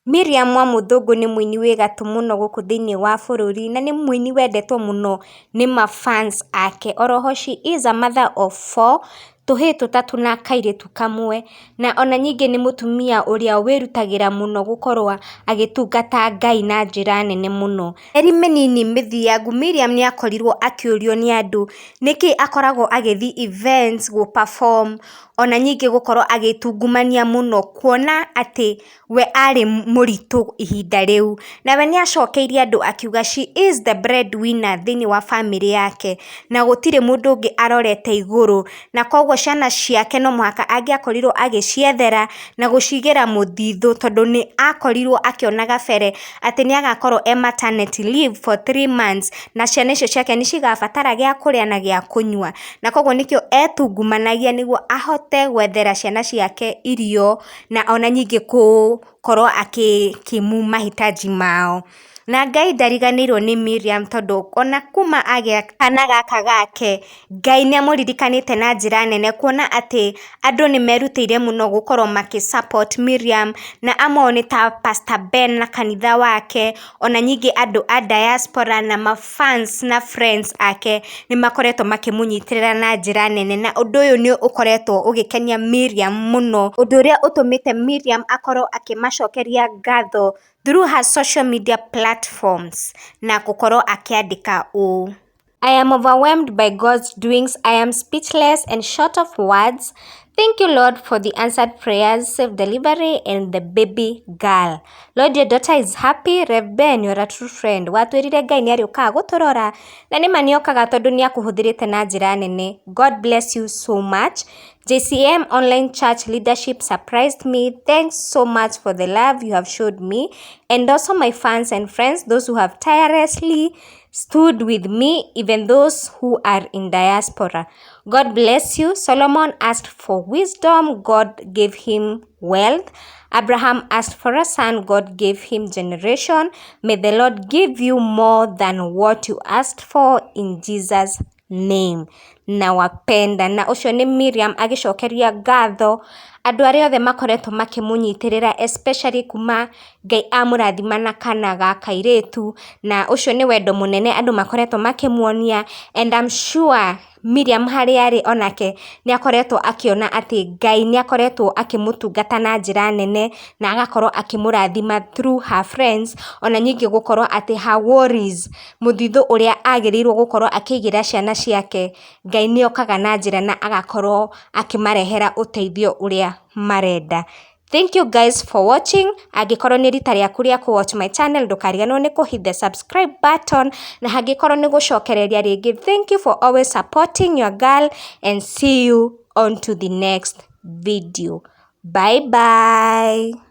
Miriam Wamuthungu nĩ mũini wĩ gatũ mũno gũkũ thĩinĩ wa bũrũri na nĩ mũini wendetwo mũno nĩ mafans ake. Oroho she is a mother of 4, tũhĩĩ tũtatũ na kairĩtu kamwe, na ona ningĩ nĩ mũtumia ũrĩa wĩrutagĩra mũno gũkorwo agĩtungata Ngai na njĩra nene mũno. Mĩeri mĩnini mĩthiangu Miriam nĩ akorirwo akĩũrio nĩ andũ nĩkĩ akoragwo agĩthiĩ events gũ perform, ona ningĩ gũkorwo agĩtungumania mũno kuona atĩ we arĩ mũritũ ihinda rĩu. Nawe nĩ acokeirie andũ akiuga she is the breadwinner thĩinĩ wa family yake, na gũtirĩ mũndũ ũngĩ arorete igũrũ, na koguo ciana ciake no mũhaka angĩakorirwo agĩciethera na gũcigĩra mũthithũ, tondũ nĩ akorirwo akĩona gabere atĩ nĩ agakorwo maternity leave for 3 months, na ciana icio ciake nĩ cigabatara gĩa kũrĩa na gĩa kũnyua, na koguo nĩkĩo etungumanagia nĩguo ahote gwethera ciana ciake irio na ona ningĩ gũkorwo akĩmu mahitaji mao. Na Ngai ndariganĩirwo nĩ Miriam, tondũ ona kuma agĩa kana gaka gake, Ngai nĩ amũririkanĩte na njĩra nene, kuona atĩ andũ nĩ merutĩire mũno gũkorwo makĩ support Miriam, na amwe nĩ ta Pastor Ben na kanitha wake, ona ningĩ andũ a diaspora na mafans na friends ake nĩ makoretwo makĩmũnyitĩrĩra na njĩra nene, na ũndũ ũyũ nĩ ũkoretwo ũgĩkenia Miriam mũno, ũndũ ũrĩa ũtũmĩte Miriam akorwo akĩmacokeria ngatho through her social media platforms na gũkorwo akĩandĩka ũũ: I am overwhelmed by God's doings. I am speechless and short of words. Thank you, Lord, for the answered prayers, safe delivery, and the baby girl. Lord, your daughter is happy. Rev Ben, you're a true friend. Watwĩrire Ngai nĩ arĩũkaga gũtũrora, na nĩma nĩokaga tondũ nĩ akũhũthĩrĩte na njĩra nene. God bless you so much. JCM Online Church Leadership surprised me. Thanks so much for the love you have showed me. And also my fans and friends, those who have tirelessly stood with me, even those who are in diaspora. God bless you. Solomon asked for wisdom. God gave him wealth. Abraham asked for a son. God gave him generation. May the Lord give you more than what you asked for in Jesus' name. Na wapenda. Na ũcio nĩ Miriam agĩcokeria ngatho andũ arĩa othe makoretwo makĩmũnyitĩrĩra, especially kuma Ngai amũrathima na kana ga kairĩtu, na ũcio nĩ wendo mũnene andũ makoretwo makĩmuonia, and I'm sure Miriam harĩa arĩ onake nĩ akoretwo akĩona atĩ Ngai nĩ akoretwo akĩmũtungata na njĩra nene, na agakorwo akĩmũrathima through her friends, ona ningĩ gũkorwo atĩ her worries, mũthithũ ũrĩa agĩrĩirwo gũkorwo akĩigĩra ciana ciake, Ngai nĩ okaga na njĩra na agakorwo akĩmarehera ũteithio ũrĩa marenda. Thank you guys for watching. Angĩkorwo nĩ rita rĩaku rĩa watch my channel, ndũkariganĩrwo nĩ hit the subscribe button, na hangĩkorwo nĩ gũcokereria rĩngĩ, thank you for always supporting your girl, and see you on to the next video. Bye bye.